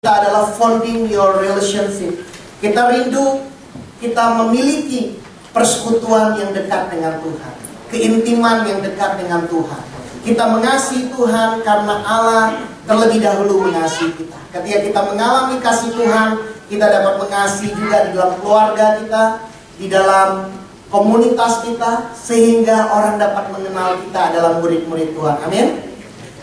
Kita adalah founding your relationship. Kita rindu, kita memiliki persekutuan yang dekat dengan Tuhan, keintiman yang dekat dengan Tuhan. Kita mengasihi Tuhan karena Allah terlebih dahulu mengasihi kita. Ketika kita mengalami kasih Tuhan, kita dapat mengasihi juga di dalam keluarga kita, di dalam komunitas kita, sehingga orang dapat mengenal kita adalah murid-murid Tuhan. Amin.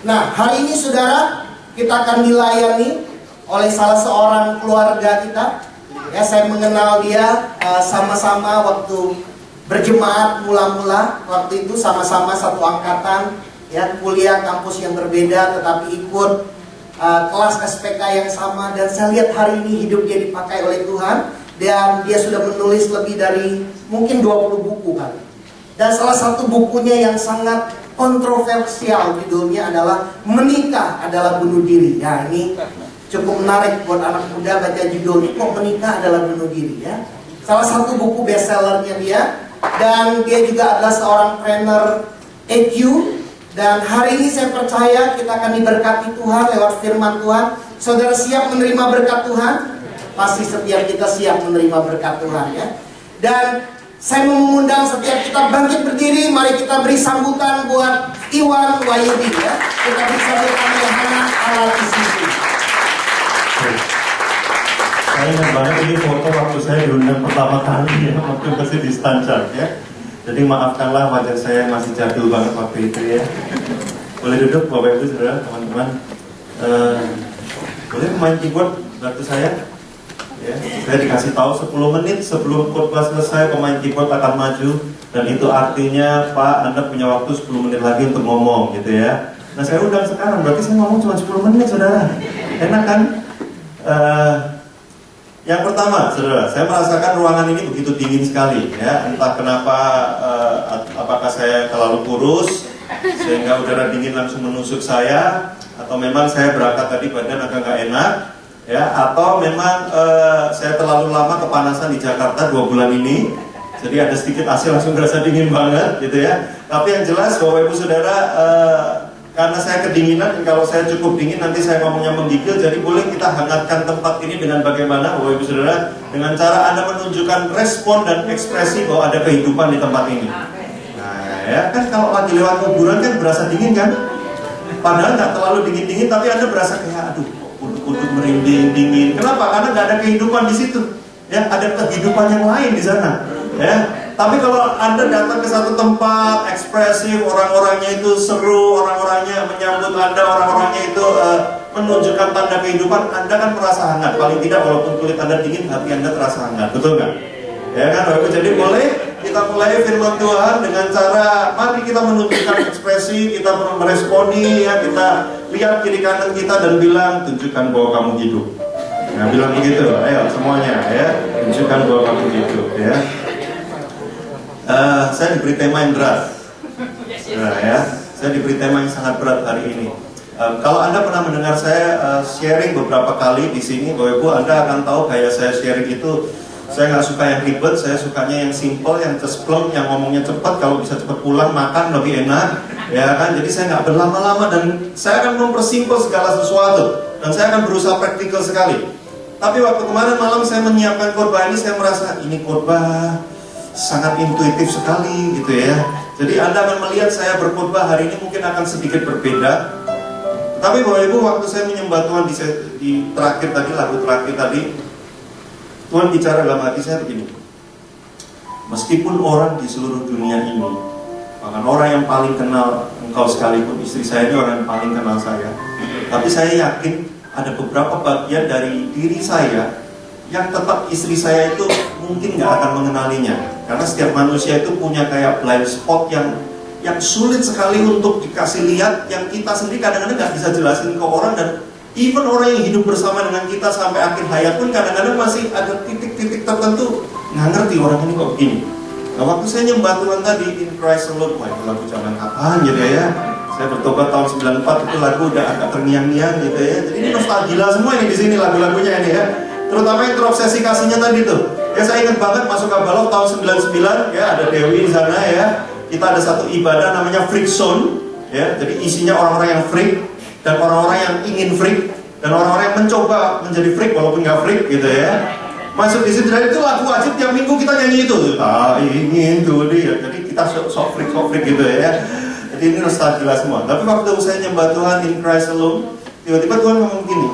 Nah, hari ini saudara, kita akan dilayani oleh salah seorang keluarga kita. Ya, saya mengenal dia sama-sama waktu berjemaat mula-mula. Waktu itu sama-sama satu angkatan, ya, kuliah kampus yang berbeda, tetapi ikut kelas SPK yang sama. Dan saya lihat hari ini hidup dia dipakai oleh Tuhan. Dan dia sudah menulis lebih dari mungkin 20 buku kali. Dan salah satu bukunya yang sangat kontroversial judulnya adalah Menikah Adalah Bunuh Diri. Ya, ini cukup menarik buat anak muda baca judulnya, kok menikah adalah bunuh diri, ya. Salah satu buku bestsellernya dia. Dan dia juga adalah seorang trainer EQ. Dan hari ini saya percaya kita akan diberkati Tuhan lewat firman Tuhan. Saudara siap menerima berkat Tuhan? Pasti setiap kita siap menerima berkat Tuhan, ya. Dan saya mengundang setiap kita bangkit berdiri. Mari kita beri sambutan buat Iwan Wahyudi, ya. Kita beri sambutan yang hangat ala Isuzu. Saya ingat banget ini foto waktu saya diundang pertama kali, ya, waktu masih di Stanchart, ya. Jadi maafkanlah wajah saya masih jadul banget waktu itu, ya. Boleh duduk Bapak Ibu Saudara, teman-teman. Boleh main keyboard bantu saya? Ya, saya dikasih tahu 10 menit sebelum khotbah selesai pemain keyboard akan maju. Dan itu artinya Pak, Anda punya waktu 10 menit lagi untuk ngomong, gitu ya. Nah, saya undang sekarang, berarti saya ngomong cuma 10 menit, Saudara. Enak kan? Yang pertama, saudara, saya merasakan ruangan ini begitu dingin sekali, ya. Entah kenapa, apakah saya terlalu kurus sehingga udara dingin langsung menusuk saya, atau memang saya berangkat tadi badan agak nggak enak, ya. Atau memang saya terlalu lama kepanasan di Jakarta 2 bulan ini, jadi ada sedikit AC langsung berasa dingin banget, gitu ya. Tapi yang jelas, Bapak Ibu Saudara, karena saya kedinginan, kalau saya cukup dingin nanti saya ngomongnya menggigil. Jadi boleh kita hangatkan tempat ini dengan bagaimana, Bapak Ibu Saudara, dengan cara Anda menunjukkan respon dan ekspresi bahwa ada kehidupan di tempat ini. Nah, ya kan kalau lagi lewat kuburan kan berasa dingin kan? Padahal nggak terlalu dingin-dingin, tapi Anda berasa kayak aduh, kuduk-kuduk merinding, dingin. Kenapa? Karena nggak ada kehidupan di situ. Ya, ada kehidupan yang lain di sana. Ya. Tapi kalau Anda datang ke satu tempat ekspresif, orang-orangnya itu seru, orang-orangnya menyambut Anda, orang-orangnya itu menunjukkan tanda kehidupan, Anda kan merasa hangat. Paling tidak walaupun kulit Anda dingin, hati Anda terasa hangat, betul nggak? Ya kan, Bapak? Jadi boleh kita mulai firman Tuhan dengan cara, mari kita menunjukkan ekspresi, kita meresponi, ya, kita lihat kiri kanan kita dan bilang, tunjukkan bahwa kamu hidup. Nah, bilang begitu, ayo semuanya, ya, tunjukkan bahwa kamu hidup, ya. Saya diberi tema yang berat. Nah, ya, saya diberi tema yang sangat berat hari ini. Kalau Anda pernah mendengar saya sharing beberapa kali di sini, Bapak Ibu, Anda akan tahu kayak saya sharing itu, saya nggak suka yang ribet, saya sukanya yang simple, yang cespleng, yang ngomongnya cepat. Kalau bisa cepat pulang makan lebih enak, ya kan? Jadi saya nggak berlama-lama dan saya akan mempersimpel segala sesuatu dan saya akan berusaha praktikal sekali. Tapi waktu kemarin malam saya menyiapkan khotbah ini, saya merasa ini khotbah sangat intuitif sekali, gitu ya. Jadi Anda akan melihat saya berkhotbah hari ini mungkin akan sedikit berbeda. Tapi Bapak Ibu, waktu saya menyembah Tuhan di terakhir tadi, lagu terakhir tadi, Tuhan bicara dalam hati saya begini. Meskipun orang di seluruh dunia ini, bahkan orang yang paling kenal engkau sekalipun, istri saya ini orang yang paling kenal saya, tapi saya yakin ada beberapa bagian dari diri saya yang tetap istri saya itu mungkin nggak akan mengenalinya. Karena setiap manusia itu punya kayak blind spot yang sulit sekali untuk dikasih lihat, yang kita sendiri kadang-kadang nggak bisa jelasin ke orang. Dan even orang yang hidup bersama dengan kita sampai akhir hayat pun kadang-kadang masih ada titik-titik tertentu nggak ngerti orang ini kok begini. Nah, waktu saya nyembah Tuhan tadi, In Christ Alone, wah itu lagu zaman kapan gitu ya. Saya bertobat tahun 94, itu lagu udah agak terngiang-ngiang gitu ya. Jadi ini nostalgia semua ini di sini lagu-lagunya ini ya. Terutama yang terobsesi kasihnya tadi tuh. Ya, saya ingat banget masuk Kabalok tahun 99, ya, ada Dewi di sana ya. Kita ada satu ibadah namanya Freak Zone, ya. Jadi isinya orang-orang yang freak dan orang-orang yang ingin freak. Dan orang-orang yang mencoba menjadi freak walaupun nggak freak gitu ya, masuk di situ. Dan itu lagu wajib tiap minggu kita nyanyi itu. Tak ingin tuh dia. Jadi kita sok freak gitu ya. Jadi ini nostalgia semua. Tapi waktu saya nyembah Tuhan in Christ alone, tiba-tiba Tuhan ngomong gini.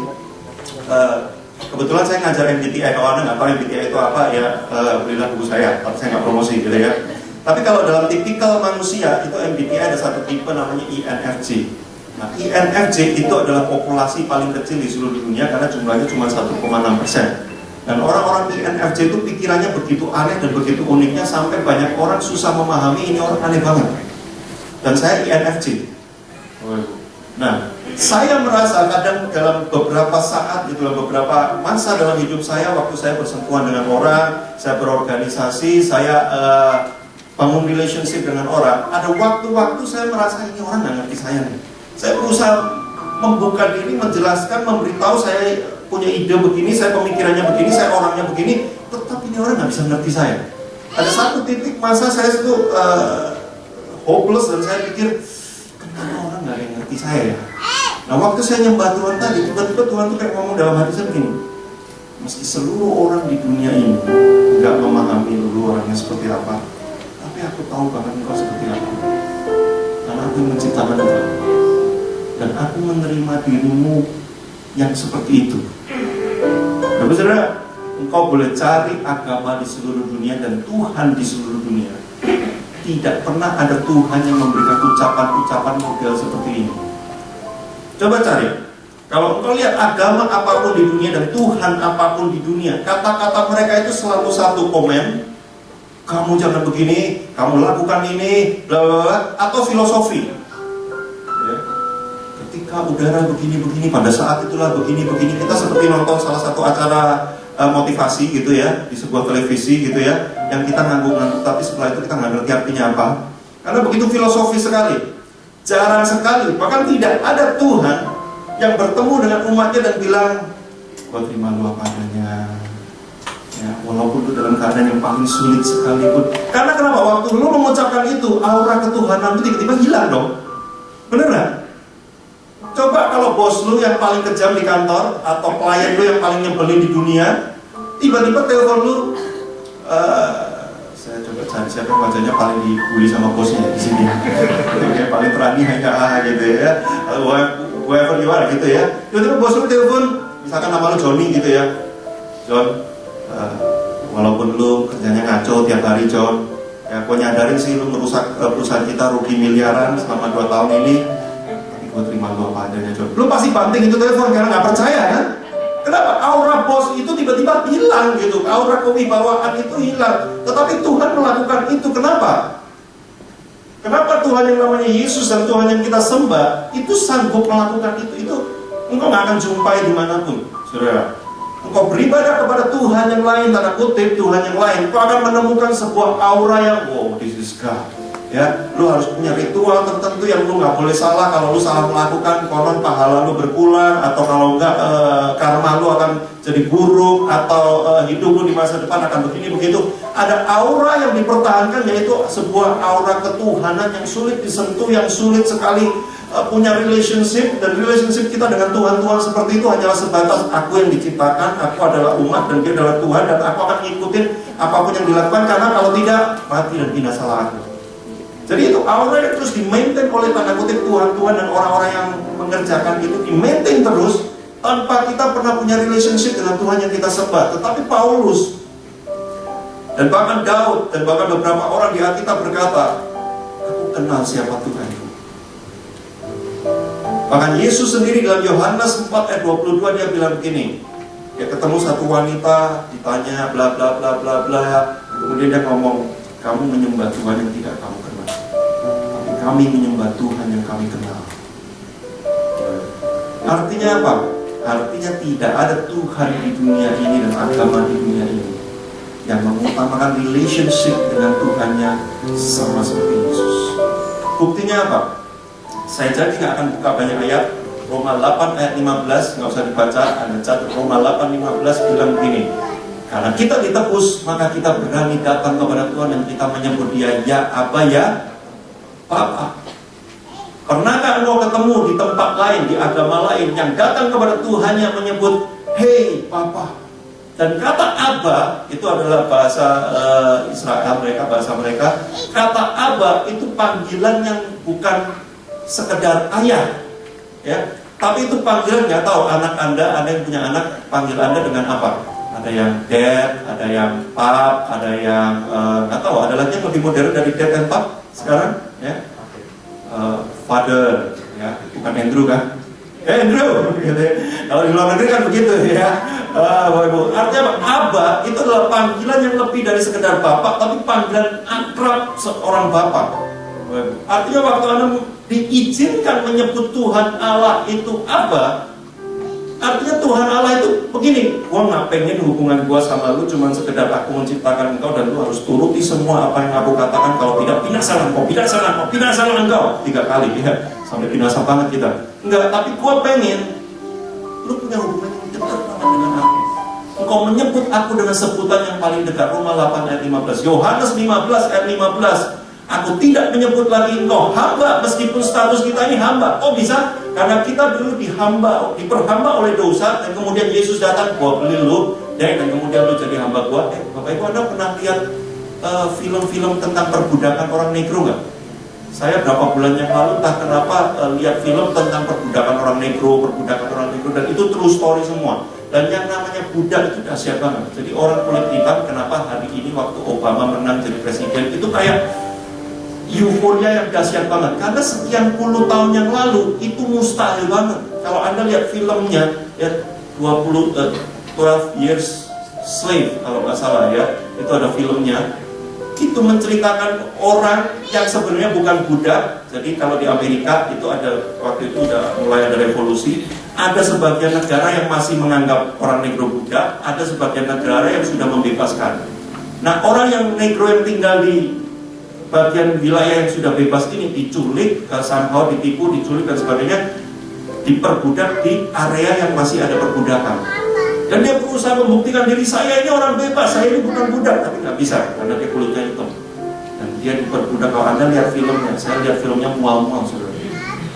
Kebetulan saya ngajar MBTI. Kalau Anda nggak tahu MBTI itu apa ya, belilah buku saya. Tapi saya nggak promosi gitu ya. Tapi kalau dalam tipikal manusia itu MBTI ada satu tipe namanya INFJ. Nah, INFJ itu adalah populasi paling kecil di seluruh dunia karena jumlahnya cuma 1,6%. Dan orang-orang INFJ itu pikirannya begitu aneh dan begitu uniknya sampai banyak orang susah memahami ini orang aneh banget. Dan saya INFJ. Nah, saya merasa kadang dalam beberapa saat, dalam beberapa masa dalam hidup saya, waktu saya bersentuhan dengan orang, saya berorganisasi, saya bangun relationship dengan orang, ada waktu-waktu saya merasa ini orang nggak ngerti saya nih. Saya berusaha membuka diri, menjelaskan, memberitahu saya punya ide begini, saya pemikirannya begini, saya orangnya begini, tetap ini orang nggak bisa ngerti saya. Ada satu titik masa saya itu hopeless dan saya pikir, kenapa orang nggak ada yang ngerti saya ya? Nah waktu saya nyembah Tuhan tadi, tiba-tiba Tuhan tuh kayak ngomong dalam hati saya begini, meski seluruh orang di dunia ini nggak memahami lu orangnya seperti apa, tapi aku tahu banget engkau seperti apa. Karena aku yang menciptakan engkau. Dan aku menerima dirimu yang seperti itu. Nah, saudara, engkau boleh cari agama di seluruh dunia dan Tuhan di seluruh dunia. Tidak pernah ada Tuhan yang memberikan ucapan-ucapan model seperti ini. Coba cari. Kalau engkau lihat agama apapun di dunia dan Tuhan apapun di dunia, kata-kata mereka itu selalu satu komen. Kamu jangan begini, kamu lakukan ini, bla bla bla, atau filosofi. Ketika udara begini-begini, pada saat itulah begini-begini. Kita seperti nonton salah satu acara motivasi gitu ya, di sebuah televisi gitu ya, yang kita ngangguk-ngangguk, tapi setelah itu kita nggak ngerti artinya apa. Karena begitu filosofi sekali. Jarang sekali, bahkan tidak ada Tuhan yang bertemu dengan umatnya dan bilang, gua terima lu apa adanya. Ya, walaupun itu dalam keadaan yang paling sulit sekalipun. Karena kenapa? Waktu lu mengucapkan itu, aura ketuhanan itu tiba-tiba hilang dong. Bener gak? Coba kalau bos lu yang paling kejam di kantor, atau klien lu yang paling nyebelin di dunia, tiba-tiba telepon lu, saya coba cari siapa wajahnya paling dibully sama bosnya di sini. Yang paling berani hanya gitu ya, whoever you are gitu ya. Tiba-tiba bos lu telepon, misalkan nama lu Johnny gitu ya, John, walaupun lu kerjanya ngaco tiap hari John, ya gua nyadarin sih lu merusak perusahaan kita rugi miliaran selama 2 tahun ini. Gue terima lu apa adanya John. Lu pasti banting itu telepon karena gak percaya kan? Kenapa? Aura bos itu tiba-tiba hilang gitu. Aura kewibawaan itu hilang. Tetapi Tuhan melakukan itu. Kenapa? Kenapa Tuhan yang namanya Yesus dan Tuhan yang kita sembah itu sanggup melakukan itu? Itu engkau gak akan jumpai dimanapun, saudara. Engkau beribadah kepada Tuhan yang lain, tanda kutip Tuhan yang lain, engkau akan menemukan sebuah aura yang wow, this is God. Ya, lu harus punya ritual tertentu yang lu nggak boleh salah. Kalau lu salah melakukan, konon pahala lu berkurang, atau kalau enggak karma lu akan jadi buruk, atau hidup lu di masa depan akan begini begitu. Ada aura yang dipertahankan, yaitu sebuah aura ketuhanan yang sulit disentuh, yang sulit sekali punya relationship. Dan relationship kita dengan Tuhan seperti itu hanyalah sebatas aku yang diciptakan, aku adalah umat dan dia adalah Tuhan, dan aku akan ngikutin apapun yang dilakukan, karena kalau tidak mati dan binasalah aku. Jadi itu aura yang terus di-maintain oleh tanda kutip Tuhan dan orang-orang yang mengerjakan itu, di-maintain terus tanpa kita pernah punya relationship dengan Tuhan yang kita sembah. Tetapi Paulus dan bahkan Daud dan bahkan beberapa orang di Alkitab berkata, aku kenal siapa Tuhan itu. Bahkan Yesus sendiri dalam Yohanes 4 ayat 22 dia bilang begini, dia ketemu satu wanita, ditanya bla bla bla bla bla, kemudian dia ngomong, kamu menyembah Tuhan yang tidak kamu kenal, tapi kami menyembah Tuhan yang kami kenal. Artinya apa? Artinya tidak ada Tuhan di dunia ini dan agama di dunia ini yang mengutamakan relationship dengan Tuhannya sama seperti Yesus. Buktinya apa? Saya jadi nggak akan buka banyak ayat. Roma 8 ayat 15, nggak usah dibaca, Anda catat. Roma 8:15 bilang begini, karena kita ditebus, maka kita berani datang kepada Tuhan dan kita menyebut dia ya Aba, ya Bapa. Pernahkah engkau ketemu di tempat lain, di agama lain, yang datang kepada Tuhannya menyebut, "Hei Papa"? Dan kata Abba itu adalah bahasa Israel mereka, bahasa mereka. Kata Abba itu panggilan yang bukan sekedar ayah, ya. Tapi itu panggilan, nggak tahu anak Anda, ada yang punya anak, panggil Anda dengan apa? Ada yang dad, ada yang pap, ada yang nggak tahu. Ada lagi yang lebih modern dari dad dan pap sekarang, ya. Father, ya, bukan Andrew kan? Andrew, gitu ya. Kalau di luar negeri kan begitu, ya. Artinya Abba itu adalah panggilan yang lebih dari sekedar bapak, tapi panggilan akrab seorang bapak. Artinya waktu Anda diizinkan menyebut Tuhan Allah itu Abba, artinya Tuhan Allah itu begini, gua nggak pengen hubungan gua sama lu cuma sekedar aku menciptakan engkau dan lu harus turuti semua apa yang aku katakan, kalau tidak binasalah engkau, binasalah engkau, binasalah engkau 3 kali, ya. Sampai binasa banget kita. Enggak, tapi gua pengen lu punya hubungan yang dekat banget dengan aku. Engkau menyebut aku dengan sebutan yang paling dekat. Roma 8 ayat 15. Yohanes 15 ayat 15. Aku tidak menyebut lagi engkau hamba, meskipun status kita ini hamba. Oh bisa? Karena kita dulu diperhamba oleh dosa, dan kemudian Yesus datang, gua beli lu, dan kemudian lu jadi hamba gua. Bapak Ibu, Anda pernah lihat film-film tentang perbudakan orang negro nggak? Saya berapa bulan yang lalu entah kenapa lihat film tentang perbudakan orang negro, dan itu true story semua. Dan yang namanya budak itu dahsyat banget. Jadi orang kulit hitam, kenapa hari ini waktu Obama menang jadi presiden itu kayak euforia yang dahsyat banget. Karena sekian puluh tahun yang lalu itu mustahil banget. Kalau Anda lihat filmnya, ya 12 Years Slave kalau nggak salah, ya, itu ada filmnya. Itu menceritakan orang yang sebenarnya bukan budak. Jadi kalau di Amerika itu ada, waktu itu udah mulai ada revolusi. Ada sebagian negara yang masih menganggap orang negro budak, ada sebagian negara yang sudah membebaskan. Nah, orang yang negro yang tinggal di bagian wilayah yang sudah bebas ini diculik, somehow ditipu, diculik dan sebagainya, diperbudak di area yang masih ada perbudakan. Dan dia berusaha membuktikan diri, saya ini orang bebas, saya ini bukan budak, tapi nggak bisa karena dia kulitnya hitam. Dan dia diperbudak. Kalau Anda lihat filmnya, saya lihat filmnya mual-mual, saudara.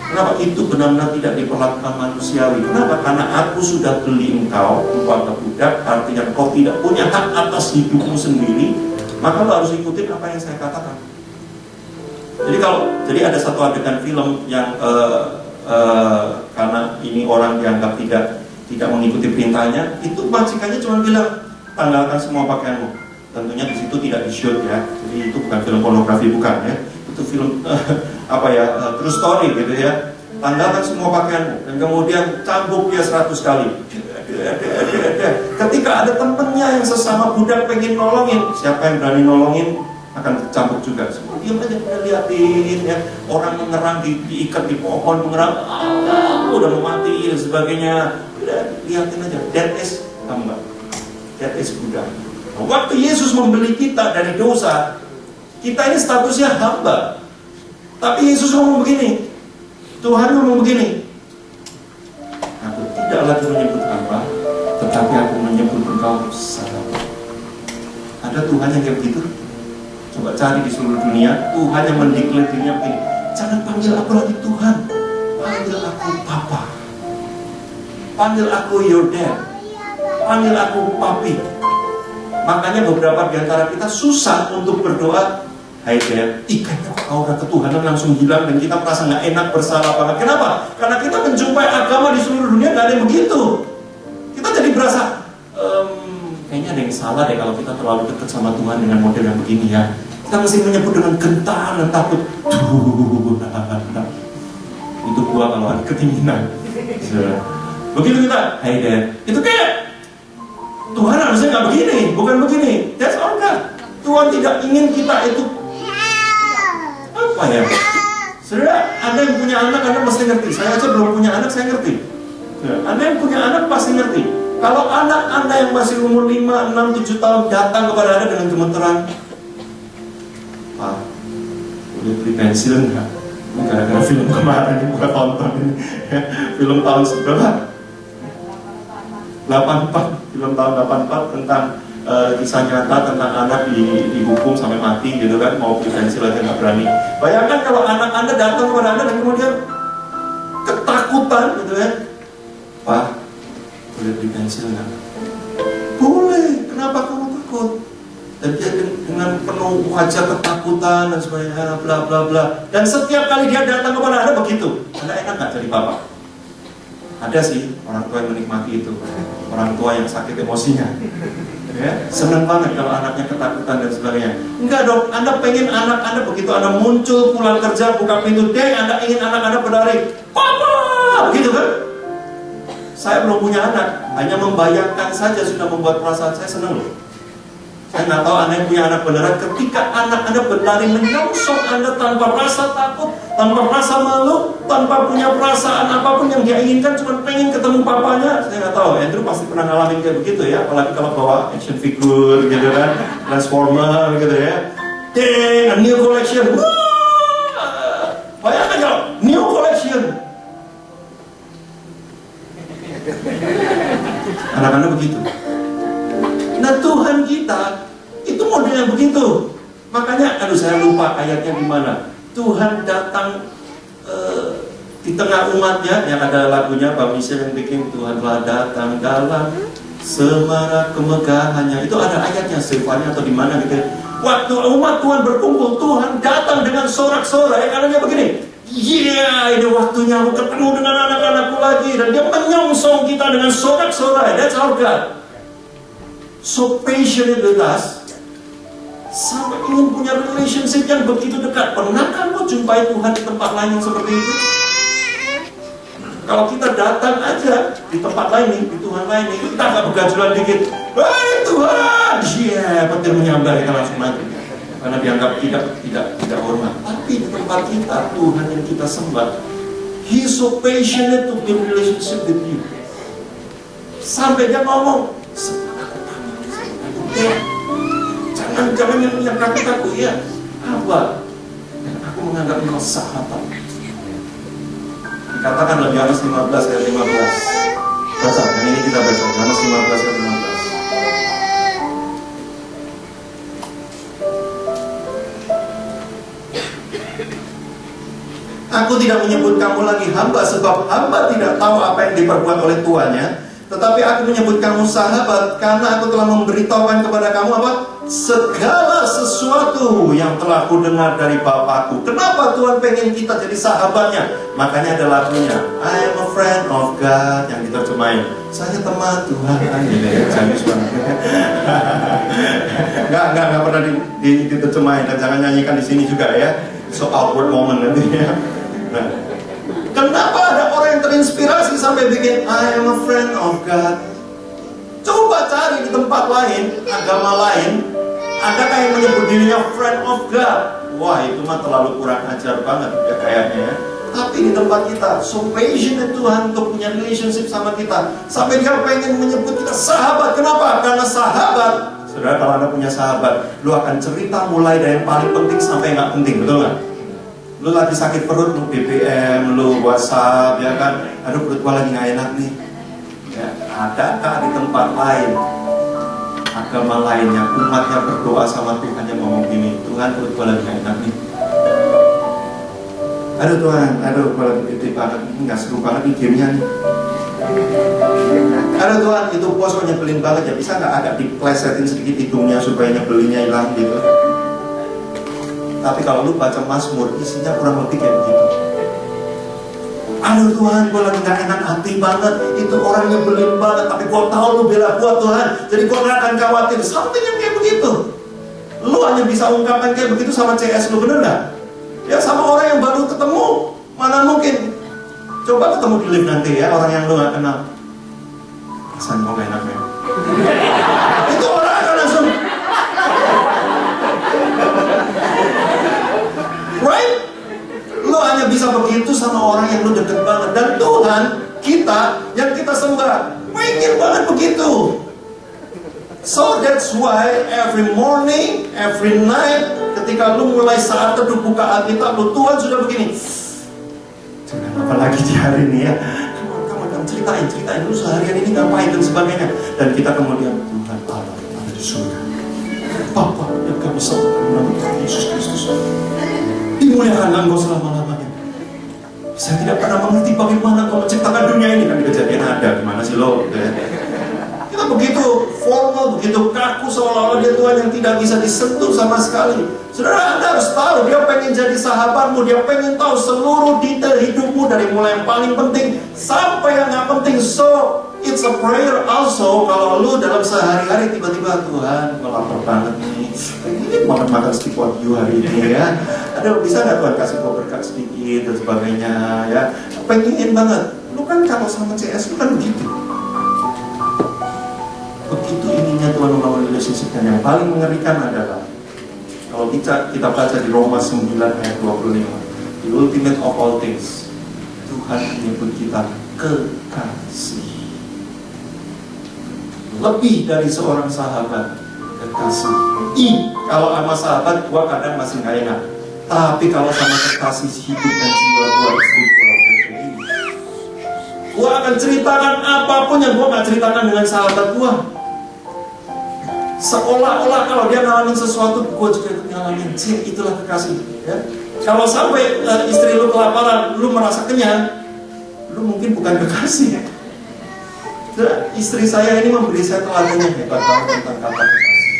Kenapa? Itu benar-benar tidak diperlakukan manusiawi. Kenapa? Karena aku sudah beli engkau budak, artinya kau tidak punya hak atas hidupmu sendiri, maka lo harus ikutin apa yang saya katakan. Jadi ada satu adegan film yang karena ini orang dianggap tidak mengikuti perintahnya, itu majikannya cuma bilang, tanggalkan semua pakaianmu. Tentunya di situ tidak di-shoot, ya. Jadi itu bukan film pornografi, bukan, ya. Itu film true story gitu, ya. Tanggalkan semua pakaianmu dan kemudian cambuk dia 100 kali. Ketika ada temennya yang sesama budak pengen nolongin, siapa yang berani nolongin akan cambuk juga. Semua diam aja, udah liatin, ya. Orang mengerang diikat di pohon, mengerang, udah mau mati dan sebagainya. Udah liatin aja. That is hamba. That is budak. Nah, waktu Yesus membeli kita dari dosa, kita ini statusnya hamba. Tapi Yesus ngomong begini, Tuhan ngomong begini, aku tidak lagi menyebut hamba, tetapi aku menyebut engkau sahabat. Ada Tuhan yang kayak begitu? Coba cari di seluruh dunia, Tuhan yang mendeklar dirinya begini, jangan panggil aku lagi Tuhan, panggil aku Papa, panggil aku your dad, panggil aku papi. Makanya beberapa di antara kita susah untuk berdoa, hai dad, kayaknya aura ketuhanan langsung hilang dan kita merasa nggak enak, bersalah banget. Kenapa? Karena kita menjumpai agama di seluruh dunia nggak ada yang begitu. Kita jadi berasa kayaknya ada yang salah deh kalau kita terlalu dekat sama Tuhan dengan model yang begini, ya. Kita mesti menyebut dengan gentar dan takut. Itu gua kalau ada ketinggian. Begitu kita, hai dad, itu kayak Tuhan harusnya nggak begini, bukan begini. That's all God. Tuhan tidak ingin kita itu apa ya? Saudara, Anda yang punya anak, Anda pasti ngerti. Saya aja belum punya anak, saya ngerti. Anda yang punya anak pasti ngerti. Kalau anak Anda yang masih umur 5, 6, 7 tahun datang kepada Anda dengan gemeteran, Pak, boleh beli pensil enggak? Gara-gara film kemarin ini bukan tonton ini. Film tahun seberapa? 84, film tahun 84 tentang kisah nyata tentang anak dihukum sampai mati gitu kan, mau beli pensil aja nggak berani. Bayangkan kalau anak Anda datang kepada Anda dan kemudian ketakutan gitu ya, Pak, boleh beli pensil nggak? Boleh, kenapa kamu takut? Dan dia dengan penuh wajah ketakutan dan sebagainya, bla bla bla. Dan setiap kali dia datang kepada Anda begitu, Anda enak nggak jadi bapak? Ada sih orang tua yang menikmati itu, orang tua yang sakit emosinya. Ya, senang banget kalau anaknya ketakutan dan sebagainya. Enggak dong, Anda pengen anak Anda begitu Anda muncul pulang kerja, buka pintu, Anda ingin anak Anda berlari, Papa, gitu kan? Saya belum punya anak, hanya membayangkan saja sudah membuat perasaan saya senang loh. Saya nggak tahu Anda yang punya anak beneran, ketika anak Anda berlari menyongsong Anda tanpa rasa takut, tanpa rasa malu, tanpa punya perasaan apapun yang dia inginkan, cuma pengen ketemu papanya. Saya nggak tahu, Andrew pasti pernah ngalamin kayak begitu ya, apalagi kalau bawa action figure gitu kan, Transformer gitu ya. A new collection, wah, bayangkan kalau new collection. Anak-anak begitu. Nah Tuhan kita itu modelnya begitu. Makanya, saya lupa ayatnya di mana. Tuhan datang di tengah umatnya, yang ada lagunya Pak Michelle yang bikin, Tuhan telah datang dalam semarak kemegahannya. Itu ada ayatnya, Silvanya atau di mana gitu. Waktu umat Tuhan berkumpul, Tuhan datang dengan sorak-sorai, karena begini. Ini waktunya aku ketemu dengan anak-anakku lagi. Dan dia menyongsong kita dengan sorak-sorai. That's our God. So passionate with us, sampai ingin punya relationship yang begitu dekat. Pernah kamu jumpai Tuhan di tempat lain yang seperti itu? Kalau kita datang aja di tempat lain nih, di Tuhan lain nih, kita nggak begajulan dikit, "Hai Tuhan!" petir menyambar, kita langsung mati. Karena dianggap tidak hormat. Tapi di tempat kita, Tuhan yang kita sembah, He is so passionate to build relationship with you. Sampai dia ngomong, jangan yang kaku ya, apa? Aku menganggap engkau sahabat. Dikatakan dalam Yohanes 15 ayat 15. Baca, ini kita baca Yohanes 15 ayat 15. Aku tidak menyebut kamu lagi hamba, sebab hamba tidak tahu apa yang diperbuat oleh tuannya. Tetapi aku menyebut kamu sahabat, karena aku telah memberitahukan kepada kamu apa? Segala sesuatu yang telah ku dengar dari Bapakku. Kenapa Tuhan pengen kita jadi sahabatnya? Makanya ada lagunya, I am a friend of God, yang diterjemahin, saya teman Tuhan. Jangan banget. Nggak pernah diterjemahin, dan jangan nyanyikan di sini juga ya. So awkward moment nanti ya. Nah, kenapa ada orang yang terinspirasi sampai bikin I am a friend of God? Coba cari di tempat lain, agama lain, adakah yang menyebut dirinya friend of God? Wah, itu mah terlalu kurang ajar banget ya kayaknya. Tapi di tempat kita, so passionate Tuhan untuk punya relationship sama kita, sampai dia pengen menyebut kita sahabat. Kenapa? Karena sahabat, saudara, kalau Anda punya sahabat, lu akan cerita mulai dari yang paling penting sampai yang nggak penting, betul nggak? Lu lagi sakit perut, lu BBM, lu WhatsApp, ya kan? Aduh, perut gua lagi nggak enak nih. Ya, adakah di tempat lain, agama lainnya, umatnya berdoa sama Tuhan yang ngomong gini, Tuhan, perut gua lagi nggak enak nih. Aduh Tuhan, gua lagi gede banget, nggak seru banget nih gamenya nih. Aduh Tuhan, itu bos kok nyebelin banget ya, bisa nggak agak diplesetin sedikit hidungnya supaya nyebelinnya hilang gitu. Tapi kalau lu baca Mazmur, isinya kurang lebih kayak begitu. Aduh Tuhan, gue lagi gak enak hati banget. Itu orang nyebelin banget, tapi gue tahu lu bela gue Tuhan, jadi gue gak akan khawatir. Something yang kayak begitu. Lu hanya bisa ungkapkan kayak begitu sama CS lu, bener gak? Ya sama orang yang baru ketemu, mana mungkin. Coba ketemu di lift nanti ya, orang yang lu gak kenal. Rasanya gue gak enak ya. Itu orang akan langsung, right? Lu hanya bisa begitu sama orang yang lu deket banget. Dan Tuhan kita, yang kita sembah, pengen banget begitu. So that's why every morning, every night, ketika lu mulai saat teduh buka Alkitab lu, Tuhan sudah begini, Tuhan apa lagi di hari ini ya, kamu ceritain lu seharian ini ngapain dan sebagainya. Dan kita kemudian, Tuhan Allah di surga. Bapa yang kami sembah dalam nama Tuhan Yesus Kristus, dimuliakan Engkau selama-lamanya. Saya tidak pernah mengerti bagaimana Engkau menciptakan dunia ini. Kan kejadian ada, gimana sih lo? Gitu ya. Kita begitu formal, begitu kaku, seolah-olah dia Tuhan yang tidak bisa disentuh sama sekali. Saudara, Anda harus tahu, dia pengen jadi sahabatmu, dia pengen tahu seluruh detail hidupmu, dari mulai yang paling penting sampai yang gak penting. So, it's a prayer also. Kalau lu dalam sehari-hari tiba-tiba, Tuhan, gue lapar banget nih, pengen makan steak wagyu hari ini ya. Ada bisa gak Tuhan kasih gue berkat sedikit dan sebagainya ya. Pengen banget. Lu kan kalau sama CS, lu kan begitu. Begitu ininya Tuhan membangun relationship. Dan yang paling mengerikan adalah kalau kita baca di Roma 9 ayat 25, the ultimate of all things, Tuhan menyebut kita kekasih. Lebih dari seorang sahabat, kekasih. Kalau sama sahabat gua kadang masih gak enak, tapi kalau sama kekasih hidup dan jiwa gua, istri gua akan ceritakan apapun yang gua gak ceritakan dengan sahabat gua. Seolah-olah kalau dia ngalamin sesuatu, gue juga ikut ngalamin. Itulah kekasih ya. Kalau sampai istri lu kelaparan, lu merasa kenyang, lu mungkin bukan kekasih. Istri saya ini memberi saya teladan yang hebat banget tentang kata kekasih.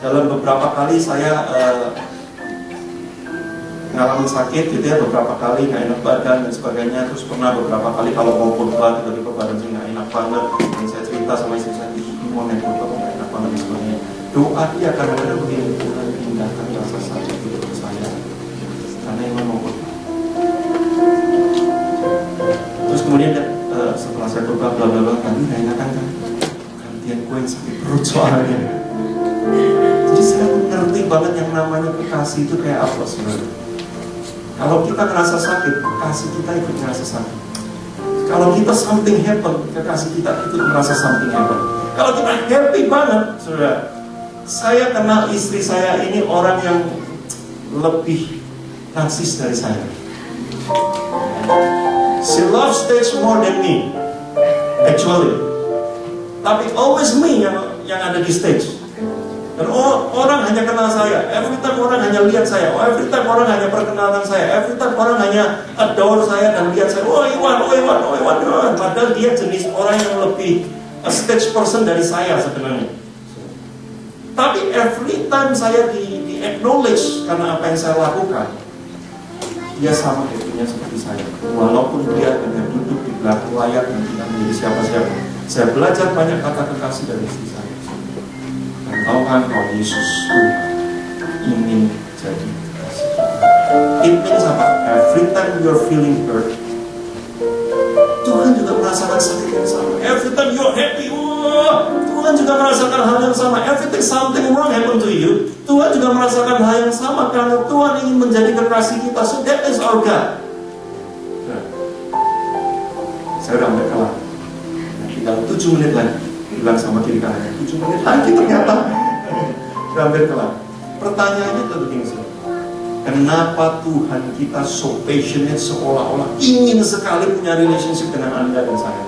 Dalam beberapa kali saya ngalamin sakit gitu ya, beberapa kali gak enak badan dan sebagainya. Terus pernah beberapa kali kalau mau khotbah tiba-tiba badan saya gak enak banget, dan saya cerita sama istri saya, mau naik khotbah gak enak banget dan sebagainya. Doa dia kadang-kadang begini, Tuhan pindahkan rasa sakit itu ke saya karena yang mau khotbah. Terus kemudian setelah saya khotbah bla bla bla, tadi gak enakan kan, gantian gue yang sakit perut soalnya. Jadi saya mengerti banget yang namanya kekasih itu kayak apa sebenarnya. Kalau kita ngerasa sakit, kekasih kita ikut ngerasa sakit. Kalau kita something happen, kekasih kita ikut merasa something happen. Kalau kita happy banget, saudara, saya kenal istri saya ini orang yang lebih narsis dari saya. She loves stage more than me, actually. Tapi always me yang ada di stage. Dan orang hanya kenal saya, every time orang hanya lihat saya, every time orang hanya perkenalan saya, every time orang hanya adore saya dan lihat saya, oh Iwan. Padahal dia jenis orang yang lebih stage person dari saya sebenarnya. Tapi every time saya di acknowledge karena apa yang saya lakukan, dia sama happy-nya seperti saya. Walaupun dia hanya duduk di belakang layar dan tidak menjadi siapa-siapa. Saya belajar banyak kata kekasih dari istri saya. Dan tahu kan kalau Yesus ingin jadi kekasih. It means apa? Every time you're feeling hurt, Tuhan juga merasakan sakit yang sama. Every time you're happy, Tuhan juga merasakan hal yang sama. Every time something wrong happen to you, Tuhan juga merasakan hal yang sama. Karena Tuhan ingin menjadi kekasih kita. So that is our God. Saya udah mulai kelar. Tinggal 7 menit lagi. Bilang sama kiri kanannya, 7 menit lagi ternyata udah hampir kelar. Pertanyaannya itu begini sih, kenapa Tuhan kita so passionate, seolah-olah ingin sekali punya relationship dengan Anda dan saya?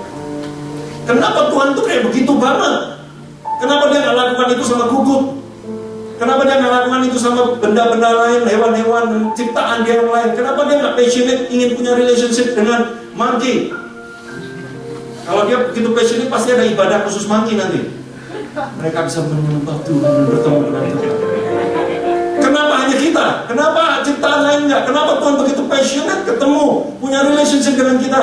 Kenapa Tuhan itu kayak begitu banget? Kenapa dia gak lakukan itu sama gugup? Kenapa dia gak lakukan itu sama benda-benda lain, hewan-hewan, ciptaan dia yang lain? Kenapa dia gak passionate ingin punya relationship dengan monkey? Kalau dia begitu passionate, pasti ada ibadah khusus monkey nanti. Mereka bisa menyembah Tuhan dan bertemu dengan Tuhan. Kenapa hanya kita? Kenapa ciptaan lain enggak? Kenapa Tuhan begitu passionate ketemu, punya relationship dengan kita?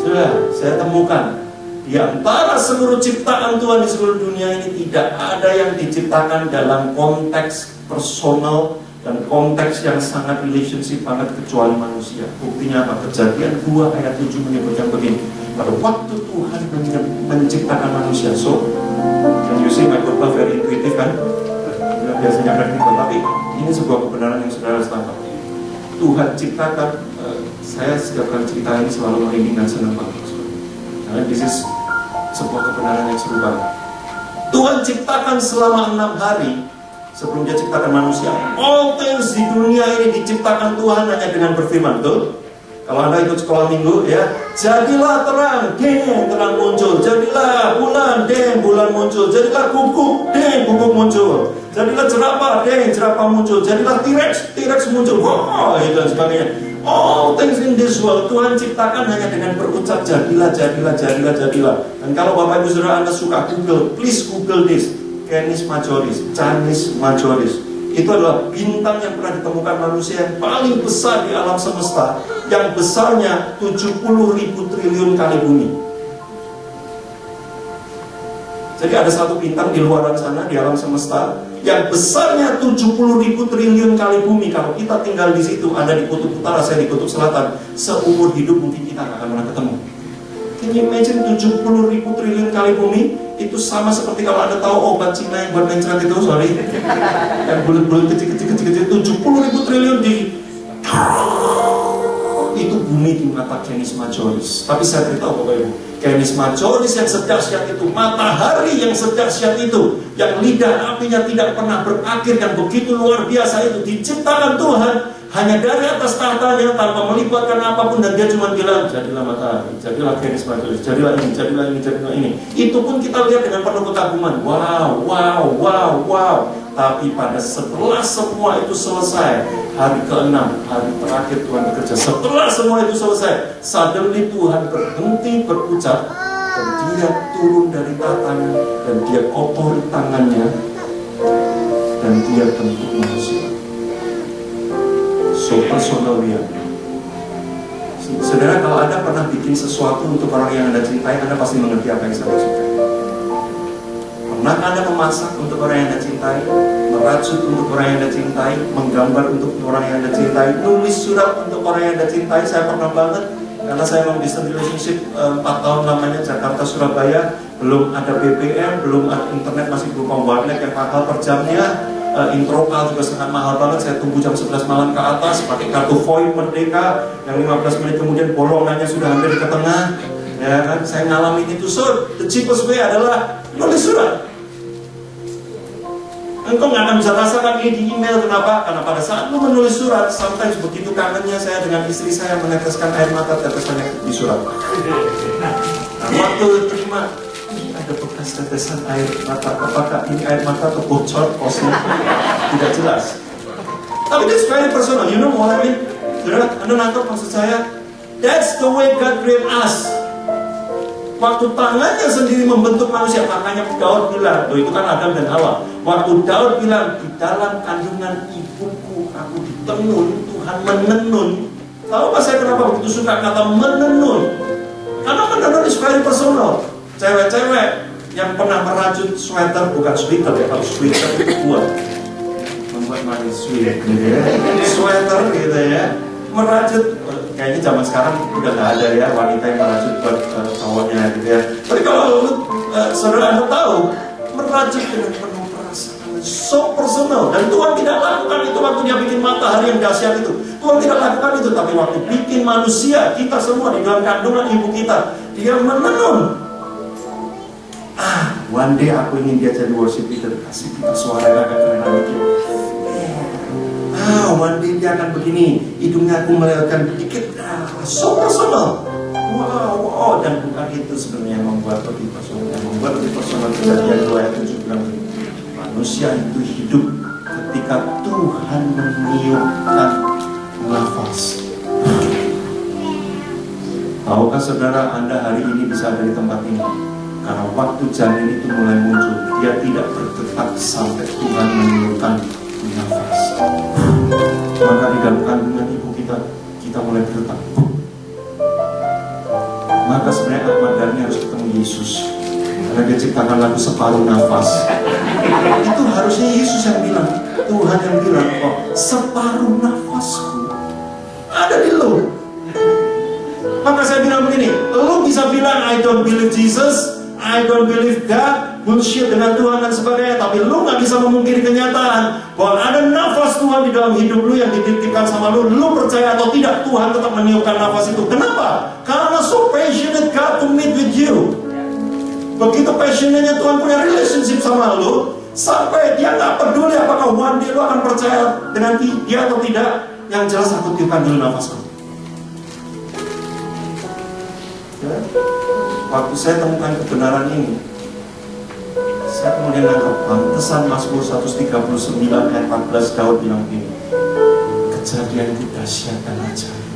Sudah, saya temukan di antara seluruh ciptaan Tuhan di seluruh dunia ini tidak ada yang diciptakan dalam konteks personal dan konteks yang sangat relationship banget kecuali manusia. Buktinya apa? Kejadian 2 ayat 7 menyebutkan begini. Pada waktu Tuhan menciptakan manusia, so can you see my khotbah very intuitive kan? Biasanya praktikal, tapi ini sebuah kebenaran yang saudara harus tangkap. Tuhan ciptakan, saya setiap kali cerita ini selalu merinding dan senang banget. Karena this is sebuah kebenaran yang seru banget. Tuhan ciptakan selama 6 hari sebelum dia ciptakan manusia. All things di dunia ini diciptakan Tuhan hanya dengan berfirman, betul? Kalau Anda ikut sekolah minggu ya, jadilah terang, deng, terang muncul. Jadilah bulan, deng, bulan muncul. Jadilah guguk, deng, guguk muncul. Jadilah jerapah, deng, jerapah muncul. Jadilah T-Rex, T-Rex muncul. Wah, itu dan sebagainya. All things in this world Tuhan ciptakan hanya dengan berucap jadilah, jadilah, jadilah, jadilah. Dan kalau Bapak Ibu Saudara Anda suka Google, please Google this, Canis Majoris, Canis Majoris. Itu adalah bintang yang pernah ditemukan manusia yang paling besar di alam semesta, yang besarnya 70.000 triliun kali bumi. Jadi ada satu bintang di luar sana, di alam semesta, yang besarnya 70.000 triliun kali bumi. Kalau kita tinggal di situ, Anda di kutub utara, saya di kutub selatan, seumur hidup mungkin kita nggak akan pernah ketemu. Can you imagine 70.000 triliun kali bumi? Itu sama seperti kalau Anda tahu obat Cina yang buat mencret itu, sorry, yang bulat-bulat kecil-kecil 70.000 triliun di itu bumi di mata Canis Majoris. Tapi saya beritahu Bapak Ibu, Canis Majoris yang sedahsyat itu, matahari yang sedahsyat itu, yang lidah apinya tidak pernah berakhir, yang begitu luar biasa itu, diciptakan Tuhan hanya dari atas tahtanya tanpa melibatkan apapun, dan dia cuma bilang jadilah matahari, jadilah Canis Majoris, jadilah ini, jadilah ini, jadilah ini. Itu pun kita lihat dengan penuh kekaguman. Wow, wow, wow, wow. Tapi setelah semua itu selesai, hari ke-6, hari terakhir Tuhan bekerja. Setelah semua itu selesai, suddenly Tuhan berhenti berucap, dan dia turun dari tahtanya, dan dia kotori tangannya, dan dia bentuk manusia. So personal dia. Saudara, kalau Anda pernah bikin sesuatu untuk orang yang Anda cintai, Anda pasti mengerti apa yang saya maksudkan. Pernah Anda memasak untuk orang yang Anda cintai, merajut untuk orang yang Anda cintai, menggambar untuk orang yang Anda cintai, nulis surat untuk orang yang Anda cintai? Saya pernah banget, karena saya long distance relationship 4 tahun lamanya, Jakarta Surabaya, belum ada BBM, belum ada internet, masih berupa warnet yang mahal per jamnya. Introkal juga sangat mahal banget. Saya tunggu jam 11 malam ke atas pakai kartu VoIP Merdeka yang 15 menit kemudian bolongannya sudah hampir ke tengah. Ya kan, saya ngalamin itu. So, the cheapest way adalah nulis surat. Engkau nggak akan bisa rasakan ini di email. Kenapa? Karena pada saat lu menulis surat, sometimes begitu kangennya saya dengan istri saya meneteskan air mata tetesannya di surat. Nah, waktu terima, ada bekas tetesan air mata. Apakah ini air mata atau bocor kosnya? Tidak jelas. Tapi that's very personal. You know what I mean? Anda nangkep maksud saya? That's the way God create us. Waktu tangannya sendiri membentuk manusia, makanya Daud bilang, itu kan Adam dan Hawa. Waktu Daud bilang, di dalam kandungan ibuku aku ditenun, Tuhan menenun. Tahu nggak saya kenapa begitu suka kata menenun? Karena menenun is very personal. Cewek-cewek yang pernah merajut sweater, bukan sweater ya, kalau sweater itu membuat mani sweat gitu ya. Sweater gitu ya, merajut. Kayaknya zaman sekarang udah nggak ada ya wanita yang merajut buat cowoknya gitu ya. Tapi kalau saudara Anda tahu, merajut dengan penuh perasaan, so personal. Dan Tuhan tidak lakukan itu waktu dia bikin matahari yang dahsyat itu. Tuhan tidak lakukan itu, tapi waktu bikin manusia, kita semua di dalam kandungan ibu kita, dia menenun. One day aku ingin dia jadi worship leader, kasih kita suara yang agak keren dikit. One day dia akan begini, hidungnya aku melewatkan sedikit. So personal. Wow. Dan bukan itu sebenarnya yang membuat lebih personal. Yang membuat lebih personal Kejadian 2 ayat 7 bilang manusia itu hidup ketika Tuhan meniupkan nafas. Tahukah saudara, Anda hari ini bisa ada di tempat ini karena waktu janin itu mulai muncul, dia tidak berdetak sampai Tuhan meniupkan nafas. Maka di dalam kandungan ibu kita mulai berdetak. Maka sebenarnya Ahmad Dhani harus ketemu Yesus, karena dia ciptakan lagu separuh nafas. Itu harusnya Yesus yang bilang, Tuhan yang bilang, oh, separuh nafasku ada di lo. Maka saya bilang begini, lo bisa bilang I don't believe Jesus, I don't believe God, bullshit dengan Tuhan dan sebagainya, tapi lu gak bisa memungkiri kenyataan bahwa ada nafas Tuhan di dalam hidup lu yang dititipkan sama lu. Lu percaya atau tidak, Tuhan tetap meniupkan nafas itu. Kenapa? Karena so passionate God to meet with you. Begitu passionate-nya Tuhan punya relationship sama lu, sampai dia gak peduli apakah one day lu akan percaya dengan dia atau tidak. Yang jelas aku tiupkan dulu nafasku. Ya. Waktu saya temukan kebenaran ini, saya kemudian nangkep, pantesan Mazmur 139 ayat 14 Daud bilang begini, kejadian itu dahsyat dan ajaib,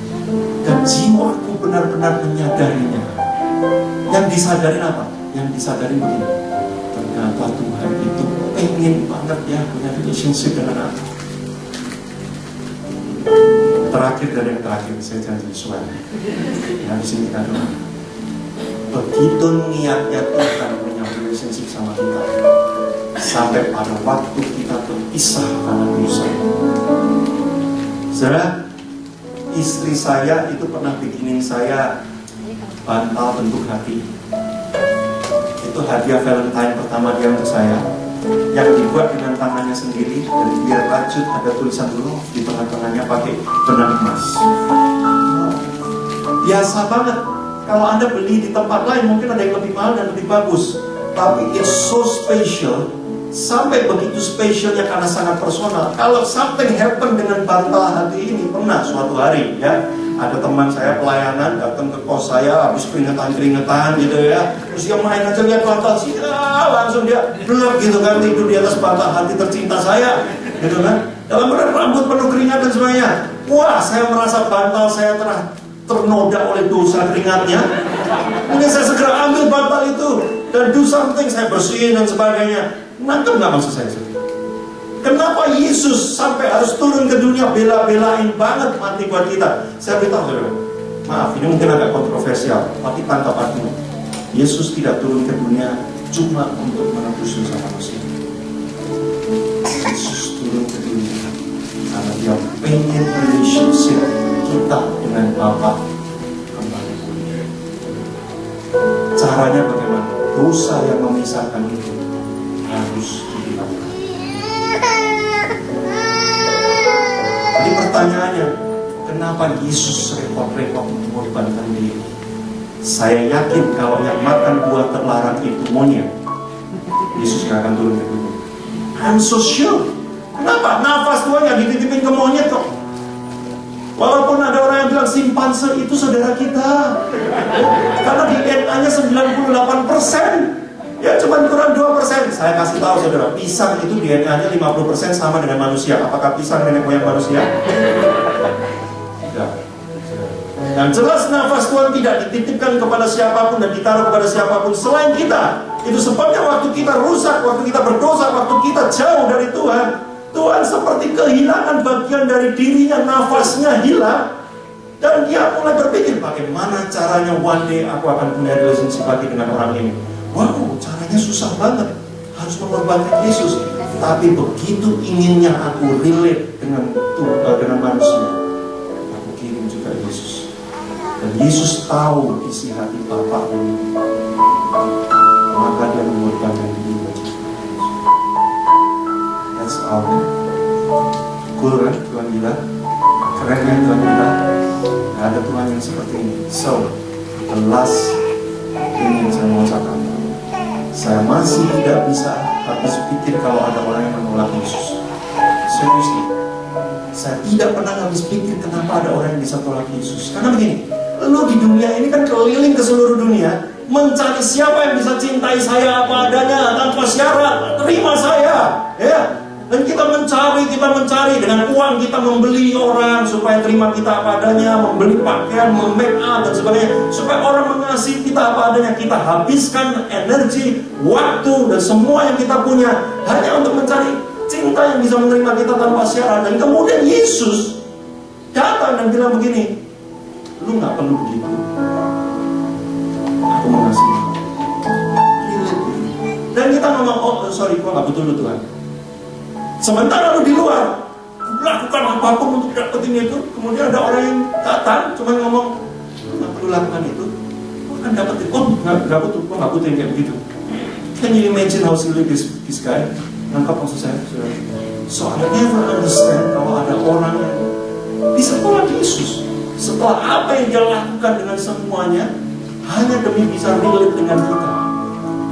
dan jiwaku benar-benar menyadarinya. Yang disadari apa? Yang disadari begini, ternyata Tuhan itu pengen banget ya punya relationship dengan aku. Terakhir dari yang terakhir, saya janji suara. Ya, di sini kita doa. Begitu niatnya Tuhan punya relationship sama kita, sampai pada waktu kita terpisah karena dosa. Saudara, istri saya itu pernah bikinin saya bantal bentuk hati. Itu hadiah Valentine pertama dia untuk saya, yang dibuat dengan tangannya sendiri, dan biar rajut ada tulisan dulu di tengah-tengahnya pakai benang emas. Biasa banget. Kalau Anda beli di tempat lain mungkin ada yang lebih mahal dan lebih bagus, tapi it's so special. Sampai begitu spesialnya karena sangat personal. Kalau something happen dengan bantal hati ini, pernah suatu hari ya, ada teman saya pelayanan datang ke kos saya habis keringetan gitu ya, terus dia main aja lihat bantal sih, langsung dia blek gitu kan, tidur di atas bantal hati tercinta saya gitu kan, dalam rambut penuh keringat dan sebagainya. Wah, saya merasa bantal saya ternoda oleh dosa keringatnya. Mungkin saya segera ambil bantal itu dan do something, saya bersihin dan sebagainya. Nangkep nggak maksud saya? Kenapa Yesus sampai harus turun ke dunia bela-belain banget mati buat kita? Saya beritahu saudara, maaf ini mungkin agak kontroversial, tapi tangkap artinya. Yesus tidak turun ke dunia cuma untuk menebus dosa manusia. Yesus turun ke dunia karena dia pengen relationship kita dengan Bapa kembali pulih. Caranya bagaimana? Dosa yang memisahkan itu harus dihilangkan. Jadi pertanyaannya, kenapa Yesus repot-repot mengorbankan diri? Saya yakin kalau yang makan buah terlarang itu monyet, Yesus gak akan turun ke dunia. I'm so sure. Kenapa? Nafas tuanya dititipin ke monyet kok. Walaupun ada orang yang bilang simpanse itu saudara kita, karena DNA-nya 98%. Ya cuma kurang 2%. Saya kasih tahu saudara, pisang itu DNA-nya 50% sama dengan manusia. Apakah pisang nenek moyang manusia? Tidak. Dan jelas nafas Tuhan tidak dititipkan kepada siapapun dan ditaruh kepada siapapun selain kita. Itu sebabnya waktu kita rusak, waktu kita berdosa, waktu kita jauh dari Tuhan, Tuhan seperti kehilangan bagian dari dirinya, nafasnya hilang. Dan dia mulai berpikir, bagaimana caranya one day aku akan punya relationship lagi dengan orang ini. Wow, caranya susah banget, harus mengorbankan Yesus. Tapi begitu inginnya aku relate dengan manusia, aku kirim juga Yesus. Dan Yesus tahu isi hati Bapa ini, maka dia mengorbankan diri. That's all. Cool kan Tuhan bilang? Keren kan Tuhan bilang? Gak ada Tuhan yang seperti ini. So, the last thing yang saya mau katakan, saya masih tidak bisa habis pikir kalau ada orang yang menolak Yesus. Seriously, saya tidak pernah habis pikir kenapa ada orang yang bisa tolak Yesus. Karena begini, lu di dunia ini kan keliling ke seluruh dunia, mencari siapa yang bisa cintai saya apa adanya tanpa syarat, terima saya, ya. Dan kita mencari dengan uang kita membeli orang supaya terima kita apa adanya, membeli pakaian, make up dan sebagainya, supaya orang mengasihi kita apa adanya. Kita habiskan energi, waktu dan semua yang kita punya hanya untuk mencari cinta yang bisa menerima kita tanpa syarat. Dan kemudian Yesus datang dan bilang begini, lu gak perlu begitu, aku mengasihi. Dan kita ngomong, oh sorry, gua gak butuh lu Tuhan. Sementara lu di luar lakukan apapun untuk dapetin itu, kemudian ada orang yang datang cuma ngomong, lu gak perlu lakukan itu, lu akan dapetin. Oh gak butuh, gua gak butuh yang kayak begitu. Can you imagine how silly this guy? Nangkap maksud saya? So I never understand kalau ada orang yang bisa tolak Yesus setelah apa yang dia lakukan dengan semuanya, hanya demi bisa relate dengan kita.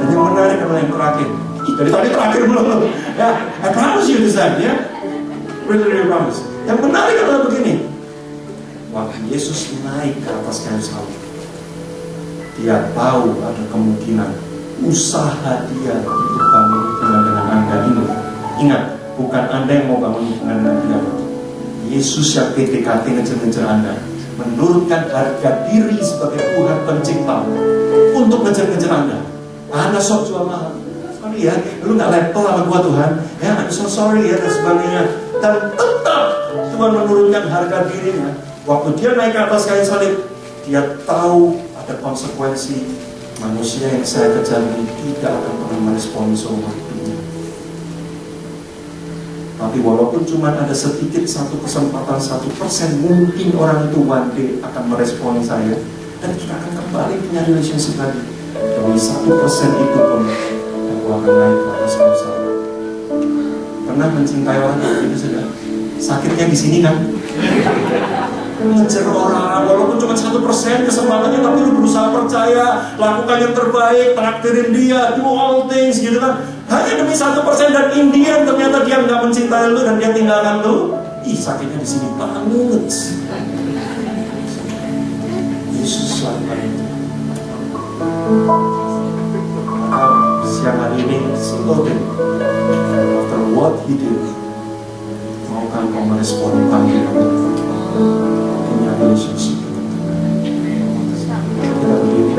Dan yang menarik adalah yang terakhir. Dari tadi terakhir belum. Ya, I promise you this time, ya. Really promise. Yang menarik adalah begini. Waktu Yesus naik ke atas kayu salib, dia tahu ada kemungkinan usaha dia untuk bangun hubungan dengan Anda ini. Ingat, bukan Anda yang mau bangun hubungan dengan dia. Yesus yang PDKT ngejar-ngejar Anda, menurunkan harga diri sebagai Tuhan pencipta untuk ngejar-ngejar Anda. Anda sok jual mahal, sorry ya, lu gak level sama gua Tuhan, ya I'm so sorry ya, dan sebagainya. Dan tetap Tuhan menurunkan harga dirinya. Waktu dia naik ke atas kayu salib, dia tahu ada konsekuensi. Manusia yang saya kejar ini tidak akan pernah meresponi seumur hidupnya. Tapi walaupun cuma ada sedikit, 1 kesempatan, 1%, mungkin orang itu one day akan meresponi saya, dan kita akan kembali punya relationship lagi. Demi 1% itu pun aku akan naik ke atas kayu salib. Pernah mencintai orang itu sudah? Sakitnya di sini kan? Ngejar orang, walaupun cuma 1% kesempatannya, tapi lu berusaha percaya, lakukan yang terbaik, traktirin dia, do all things gitu kan. Hanya demi 1%, dan Indian ternyata dia nggak mencintai lu dan dia tinggalkan lu. Ih, sakitnya di sini banget. Yesus lakukan itu. Siang hari ini simple thing. After what he did, maukah kau meresponi panggilan punya relationship dengan Tuhan? Kita berdiri.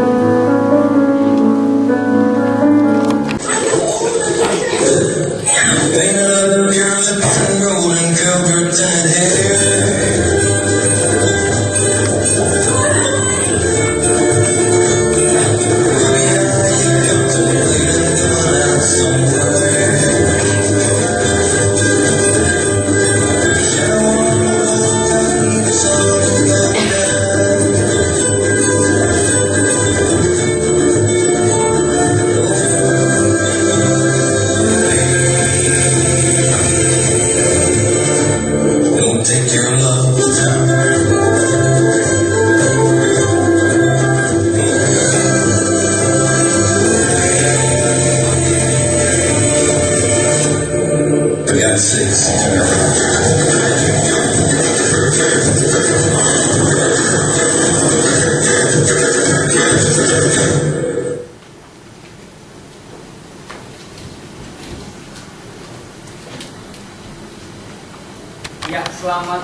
Ya, selamat.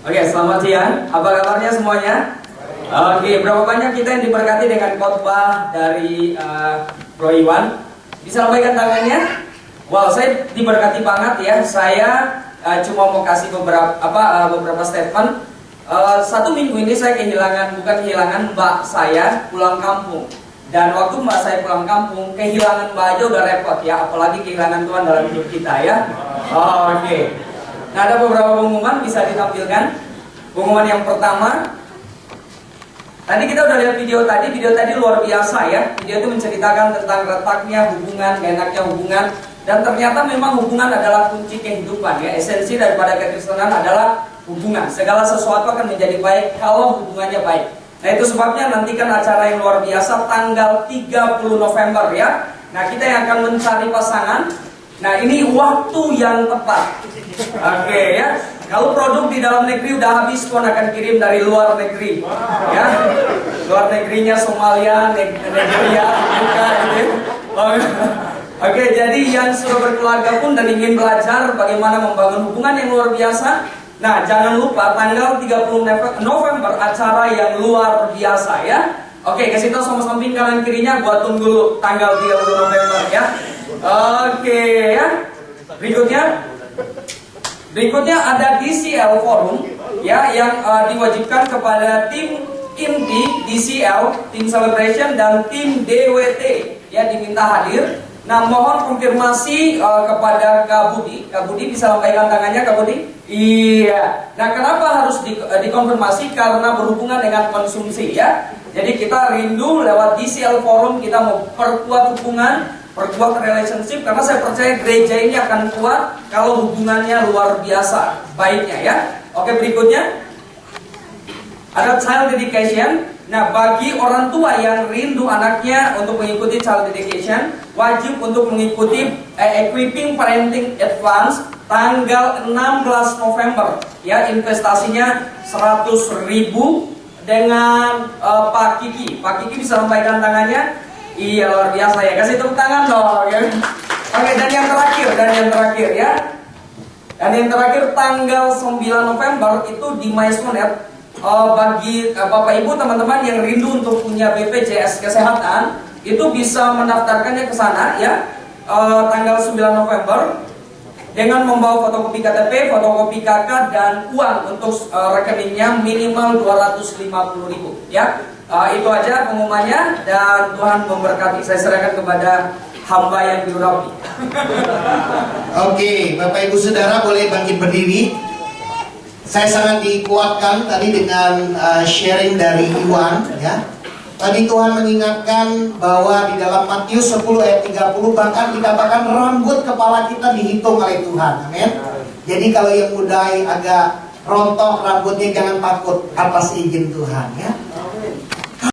Oke, selamat siang. Apa kabarnya semuanya? Oke, berapa banyak kita yang diberkati dengan khotbah dari Bro Iwan? Bisa lambaikan tangannya? Wow, saya diberkati banget ya. Saya cuma mau kasih beberapa statement. 1 minggu ini saya bukan kehilangan mbak saya pulang kampung. Dan waktu mbak saya pulang kampung, kehilangan mbak aja udah repot ya, apalagi kehilangan Tuhan dalam hidup kita ya. Oke. Nah, ada beberapa pengumuman bisa ditampilkan. Pengumuman yang pertama, tadi kita udah lihat video tadi luar biasa ya. Video itu menceritakan tentang retaknya hubungan, enaknya hubungan, dan ternyata memang hubungan adalah kunci kehidupan ya. Esensi daripada kekristenan adalah hubungan. Segala sesuatu akan menjadi baik kalau hubungannya baik. Nah, itu sebabnya nantikan acara yang luar biasa tanggal 30 November ya. Nah, kita yang akan mencari pasangan. Nah, ini waktu yang tepat. Oke ya. Kalau produk di dalam negeri udah habis, Tuhan akan kirim dari luar negeri. Ya. Luar negerinya Somalia, Nigeria, Afrika gitu. Oke, jadi yang sudah berkeluarga pun dan ingin belajar bagaimana membangun hubungan yang luar biasa. Nah, jangan lupa tanggal 30 November acara yang luar biasa ya. Oke, kasih tahu sama samping kanan kirinya, gua tunggu tanggal 30 November ya. Oke ya. Berikutnya ada DCL Forum ya, yang diwajibkan kepada tim inti DCL, tim Celebration, dan tim DWT ya, diminta hadir. Nah, mohon konfirmasi kepada Kak Budi. Kak Budi bisa lambaikan tangannya, Kak Budi? Iya. Nah, kenapa harus dikonfirmasi? Karena berhubungan dengan konsumsi ya. Jadi kita rindu lewat DCL Forum, kita mau perkuat hubungan, perkuat relationship, karena saya percaya gereja ini akan kuat kalau hubungannya luar biasa baiknya ya. Oke, berikutnya ada child dedication. Nah, bagi orang tua yang rindu anaknya untuk mengikuti child dedication, wajib untuk mengikuti Equipping Parenting Advance tanggal 16 November ya. Investasinya 100.000 dengan Pak Kiki. Pak Kiki bisa lambaikan tangannya. Iya, luar biasa ya. Kasih tepuk tangan dong ya. Oke, dan yang terakhir ya. Dan yang terakhir tanggal 9 November itu di MySonet, bagi Bapak Ibu teman-teman yang rindu untuk punya BPJS Kesehatan, itu bisa mendaftarkannya ke sana ya. Tanggal 9 November dengan membawa fotokopi KTP, fotokopi KK dan uang untuk rekeningnya minimal 250.000 ya. Itu aja pengumumannya dan Tuhan memberkati. Saya serahkan kepada hamba yang diurapi. Oke, Bapak Ibu Saudara boleh bangkit berdiri. Saya sangat dikuatkan tadi dengan sharing dari Iwan ya. Tadi Tuhan mengingatkan bahwa di dalam Matius 10 ayat 30 bahkan dikatakan rambut kepala kita dihitung oleh Tuhan. Amin. Jadi kalau yang mudai agak rontok rambutnya jangan takut atas izin Tuhan ya.